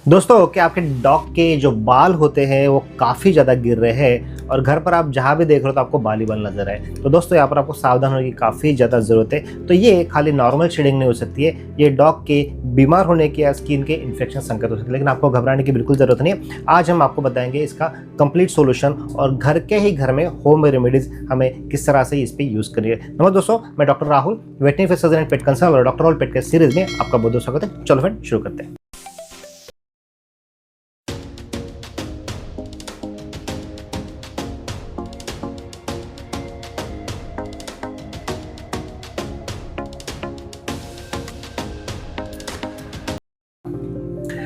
दोस्तों, क्या आपके डॉग के जो बाल होते हैं वो काफ़ी ज़्यादा गिर रहे हैं और घर पर आप जहाँ भी देख रहे हो तो आपको बाल ही बाल नजर आए। तो दोस्तों, यहाँ पर आपको सावधान होने की काफ़ी ज़्यादा ज़रूरत है। तो ये खाली नॉर्मल शेडिंग नहीं हो सकती है, ये डॉग के बीमार होने के या स्किन के इन्फेक्शन संकेत हो सकते हैं। लेकिन आपको घबराने की बिल्कुल ज़रूरत नहीं है। आज हम आपको बताएंगे इसका कंप्लीट सोल्यूशन और घर के ही घर में होम रेमेडीज हमें किस तरह से इस पर यूज़ करिए। नमस्कार दोस्तों, मैं doctor Rahul, veterinary surgeon and pet consultant और doctor Rahul pet care series में आपका बहुत बहुत स्वागत है। चलो फ्रेंड, शुरू करते हैं।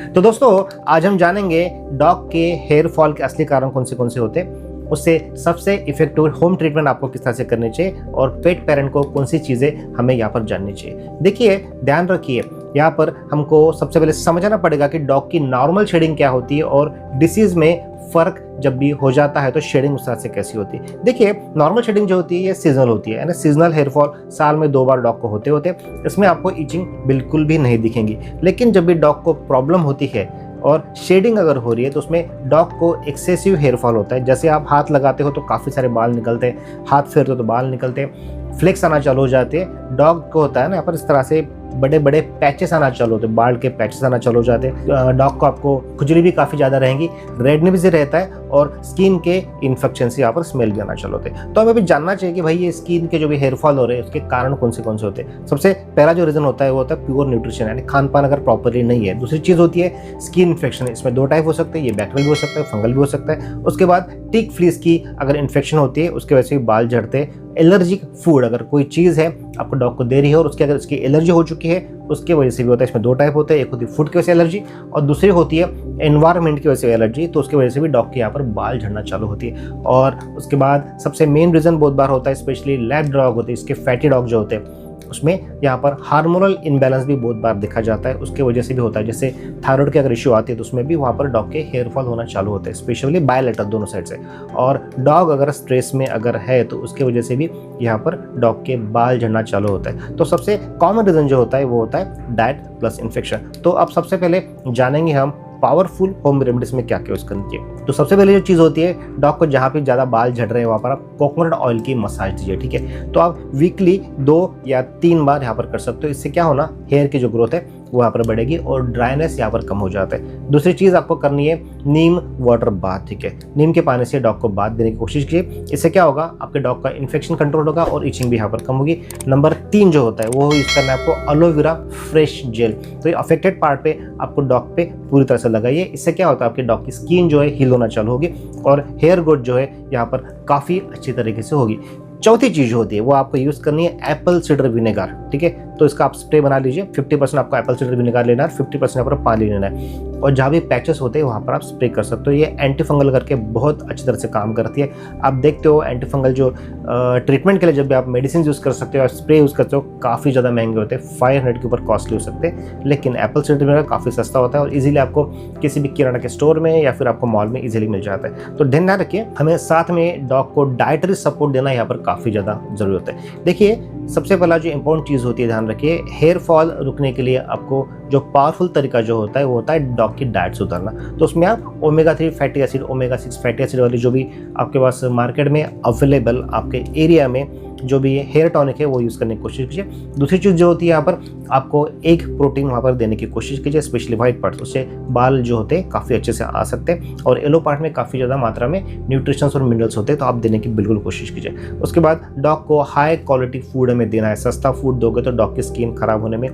तो दोस्तों, आज हम जानेंगे डॉग के हेयर फॉल के असली कारण कौन से होते हैं, उससे सबसे इफेक्टिव होम ट्रीटमेंट आपको किस तरह से करनी चाहिए और पेट पेरेंट को कौन सी चीज़ें हमें यहाँ पर जाननी चाहिए। देखिए, ध्यान रखिए, यहाँ पर हमको सबसे पहले समझना पड़ेगा कि डॉग की नॉर्मल शेडिंग क्या होती है और डिसीज़ में फ़र्क जब भी हो जाता है तो शेडिंग उस तरह से कैसी होती है। देखिए, नॉर्मल शेडिंग जो होती है ये सीजनल होती है ना, सीजनल हेयर फॉल साल में 2 बार डॉग को होते इसमें आपको इचिंग बिल्कुल भी नहीं दिखेंगी। लेकिन जब भी डॉग को प्रॉब्लम होती है और शेडिंग अगर हो रही है तो उसमें डॉग को एक्सेसिव हेयर फॉल होता है। जैसे आप हाथ लगाते हो तो काफ़ी सारे बाल निकलते हैं, हाथ फेरते हो तो बाल निकलते हैं, फ्लेक्स आना चालू हो जाते हैं। डॉग को होता है ना, यहाँ पर इस तरह से बड़े बड़े पैचेस आना चालू होते हैं, बाल के पैचेस आना चालू हो जाते हैं। डॉग को आपको खुजली भी काफ़ी ज़्यादा रहेंगी, रेडनेस भी रहता है और स्किन के इन्फेक्शन से यहाँ पर स्मेल भी आना चालू होते हैं। तो हमें भी जानना चाहिए कि भाई ये स्किन के जो भी हेयर फॉल हो रहे हैं उसके कारण कौन से होते हैं। सबसे पहला जो रीज़न होता है वो होता है प्योर न्यूट्रिशन, यानी खान पान अगर प्रॉपरली नहीं है। दूसरी चीज़ होती है स्किन इन्फेक्शन। इसमें 2 टाइप हो सकते हैं, ये बैक्टीरियल भी हो सकता है, फंगल भी हो सकता है। उसके बाद टिक फ्लीस की अगर इन्फेक्शन होती है उसके वजह से भी बाल झड़ते हैं। एलर्जिक फूड, अगर कोई चीज़ है आपको डॉग को दे रही है और उसकी अगर उसकी एलर्जी हो चुकी है उसके वजह से भी होता है। इसमें 2 टाइप होते हैं, एक होती है फूड की वजह से एलर्जी और दूसरी होती है एनवायरनमेंट की वजह से एलर्जी। तो उसकी वजह से भी डॉग के यहाँ पर बाल झड़ना चालू होती है। और उसके बाद सबसे मेन रीज़न बहुत बार होता है, स्पेशली लैब डॉग होते हैं, इसके फैटी डॉग जो होते हैं उसमें यहाँ पर हार्मोनल इनबैलेंस भी बहुत बार देखा जाता है, उसके वजह से भी होता है। जैसे थायराइड की अगर इश्यू आती है तो उसमें भी वहाँ पर डॉग के हेयर फॉल होना चालू होते हैं, स्पेशली बायलेटरल दोनों साइड से। और डॉग अगर स्ट्रेस में अगर है तो उसके वजह से भी यहाँ पर डॉग के बाल झड़ना चालू होता है। तो सबसे कॉमन रीज़न जो होता है वो होता है डाइट प्लस इन्फेक्शन। तो अब सबसे पहले जानेंगे हम पावरफुल होम रेमेडीज में क्या क्या यूज़ करनी चाहिए। तो सबसे पहले जो चीज़ होती है, डॉग को जहाँ पे ज़्यादा बाल झड़ रहे हैं वहाँ पर आप कोकोनट ऑयल की मसाज दीजिए, ठीक है। तो आप वीकली 2 या 3 बार यहाँ पर कर सकते हो। इससे क्या होना, हेयर की जो ग्रोथ है वो यहाँ पर बढ़ेगी और ड्राइनेस यहाँ पर कम हो जाता है। दूसरी चीज़ आपको करनी है नीम वाटर बाथ, ठीक है। नीम के पानी से डॉग को बाथ देने की कोशिश कीजिए। इससे क्या होगा, आपके डॉग का इन्फेक्शन कंट्रोल होगा और इचिंग भी यहाँ पर कम होगी। नंबर 3 जो होता है वो यूज़ करना है आपको एलोवेरा फ्रेश जेल। तो ये अफेक्टेड पार्ट पे आपको डॉग पे पूरी तरह से लगाइए। इससे क्या होता है, आपके डॉग की स्किन जो है हील होना चालू होगी और हेयर ग्रोथ जो है यहाँ पर काफ़ी अच्छी तरीके से होगी। चौथी चीज़ होती है वो आपको यूज़ करनी है एप्पल साइडर विनेगर, ठीक है। तो इसका आप स्प्रे बना लीजिए। 50% आपको एप्पल साइडर विनेगर लेना है, 50% यहाँ पर पानी लेना है और जहाँ भी पैचेस होते हैं वहाँ पर आप स्प्रे कर सकते हो। ये एंटी फंगल करके बहुत अच्छी तरह से काम करती है। आप देखते हो एंटी फंगल जो ट्रीटमेंट के लिए जब भी आप मेडिसिन यूज़ कर सकते हो और स्प्रे यूज़ करते हो काफ़ी ज़्यादा महंगे होते हैं, 500 के ऊपर कॉस्टली हो सकते हैं। लेकिन एप्पल साइडर विनेगर काफ़ी सस्ता होता है और ईजिली आपको किसी भी किराना के स्टोर में या फिर आपको मॉल में ईजिली मिल जाता है। तो ध्यान रखिए, हमें साथ में डॉग को डाइटरी सपोर्ट देना यहाँ पर काफ़ी ज़्यादा ज़रूरी होता है। देखिए, सबसे पहला जो इंपॉर्टेंट चीज़ होती है, ध्यान रखिए, हेयर फॉल रुकने के लिए आपको जो पावरफुल तरीका जो होता है वो होता है डॉग की डाइट सुधारना। तो उसमें आप omega 3 fatty acid, omega 6 fatty acid वाली जो भी आपके पास मार्केट में अवेलेबल आपके एरिया में जो भी हेयर टॉनिक है वो यूज़ करने की कोशिश कीजिए। दूसरी चीज़ जो होती है, यहाँ पर आपको एग प्रोटीन वहाँ पर देने की कोशिश कीजिए, स्पेशली वाइट पार्ट। उससे बाल जो होते हैं काफ़ी अच्छे से आ सकते हैं और येलो पार्ट में काफ़ी ज़्यादा मात्रा में न्यूट्रिशंस और मिनरल्स होते हैं, तो आप देने की बिल्कुल कोशिश कीजिए। उसके बाद डॉग को हाई क्वालिटी फूड हमें देना है। सस्ता फूड दोगे तो डॉग की स्किन खराब होने में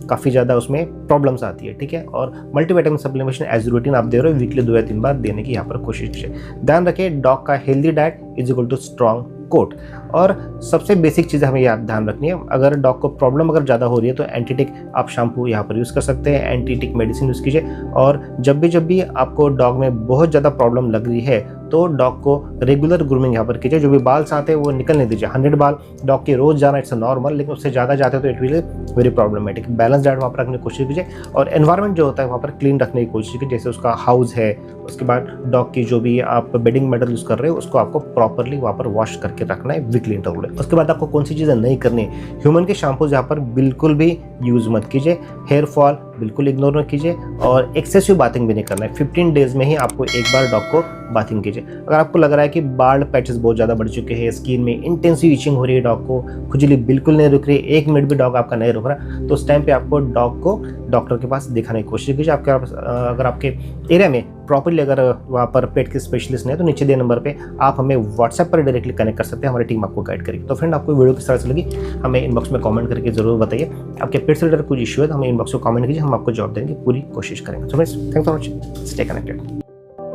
काफ़ी ज़्यादा उसमें प्रॉब्लम्स आती है, ठीक है। और मल्टीविटामिन सप्लीमेंटेशन एज रूटीन आप दे रहे हो, वीकली 2 या 3 बार देने की यहाँ पर कोशिश कीजिए। ध्यान रखिए, डॉग का healthy diet is equal to strong coat. और सबसे बेसिक चीज़ हमें याद ध्यान रखनी है, अगर डॉग को प्रॉब्लम अगर ज़्यादा हो रही है तो एंटीटिक आप शैम्पू यहाँ पर यूज़ कर सकते हैं, एंटीटिक मेडिसिन यूज़ कीजिए। और जब भी आपको डॉग में बहुत ज़्यादा प्रॉब्लम लग रही है तो डॉग को रेगुलर ग्रूमिंग यहाँ पर कीजिए। जो भी बाल आते हैं वो निकलने दीजिए। 100 बाल डॉग के रोज़ जाना इट्स नॉर्मल, लेकिन उससे ज़्यादा जाते हैं तो it will very problematic. Balance diet वहाँ पर रखने की कोशिश कीजिए और एनवायरनमेंट जो होता है वहाँ पर क्लीन रखने की कोशिश कीजिए। जैसे उसका हाउस है, उसके बाद डॉग की जो भी आप बेडिंग मेटल यूज़ कर रहे हो उसको आपको प्रॉपरली वहाँ पर वॉश करके रखना है वीकली इंटरवल। उसके बाद आपको कौन सी चीज़ें नहीं करनी है, ह्यूमन के शैम्पूज यहाँ पर बिल्कुल भी यूज़ मत कीजिए। हेयर फॉल बिल्कुल इग्नोर न कीजिए और एक्सेसिव बाथिंग भी नहीं करना है। 15 डेज में ही आपको एक बार डॉग को बाथिंग कीजिए। अगर आपको लग रहा है कि बाल पैचेस बहुत ज़्यादा बढ़ चुके हैं, स्किन में इंटेंसिव इचिंग हो रही है, डॉग को खुजली बिल्कुल नहीं रुक रही, 1 मिनट भी डॉग आपका नहीं रुक रहा, तो उस टाइम पे आपको डॉग को डॉक्टर के पास दिखाने की कोशिश कीजिए। अगर आपके एरिया में प्रॉपर्ली अगर वहाँ पर पेट के स्पेशलिस्ट नहीं है तो नीचे दिए नंबर पे आप हमें व्हाट्सएप पर डायरेक्टली कनेक्ट कर सकते हैं, हमारी टीम आपको गाइड करेगी। तो फ्रेंड, आपको वीडियो किस तरह से लगी हमें इनबॉक्स में कमेंट करके जरूर बताइए। आपके पेट से रिलेटेड कुछ इशू है तो हमें इनबॉक्स में कमेंट कीजिए, हम आपको जवाब देने की पूरी कोशिश करेंगे। So friends, thanks for watching, stay connected.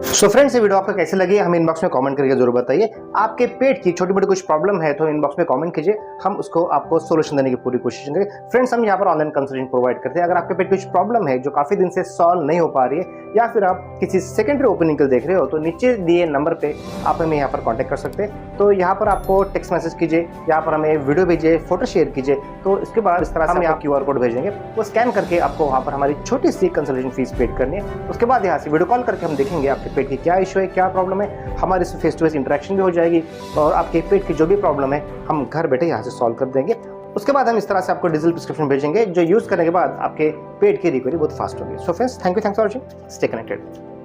So friends, ये वीडियो आपको कैसे लगी हमें इनबॉक्स में कमेंट करके जरूर बताइए। आपके पेट की छोटी मोटी कुछ प्रॉब्लम है तो इनबॉक्स में कमेंट कीजिए, हम उसको आपको सोल्यूशन देने की पूरी कोशिश करेंगे। फ्रेंड्स, हम यहाँ पर ऑनलाइन कंसल्टेशन प्रोवाइड करते हैं। अगर आपके पेट कुछ प्रॉब्लम है जो काफी दिन से सॉल्व नहीं हो पा रही है या फिर आप किसी सेकेंडरी ओपनिंग के देख रहे हो तो नीचे दिए नंबर पे आप हमें यहाँ पर कॉन्टैक्ट कर सकते हैं। तो यहाँ पर आपको टेक्स्ट मैसेज कीजिए, यहाँ पर हमें वीडियो भेजिए, फोटो शेयर कीजिए, तो इसके बाद इस तरह से हम यहाँ QR कोड भेजेंगे, वो स्कैन करके आपको वहाँ पर हमारी छोटी सी कंसल्टेशन फीस पेड करनी है। उसके बाद यहाँ से वीडियो कॉल करके हम देखेंगे आपके पेट की क्या इशू है, क्या प्रॉब्लम है, हमारे से फेस टू फेस इंटरेक्शन भी हो जाएगी और आपके पेट की जो भी प्रॉब्लम है हम घर बैठे यहाँ से सॉल्व कर देंगे। उसके बाद हम इस तरह से आपको डिजिटल प्रिस्क्रिप्शन भेजेंगे जो यूज करने के बाद आपके पेट की रिकवरी बहुत फास्ट होगी। So friends, thanks for watching, stay connected.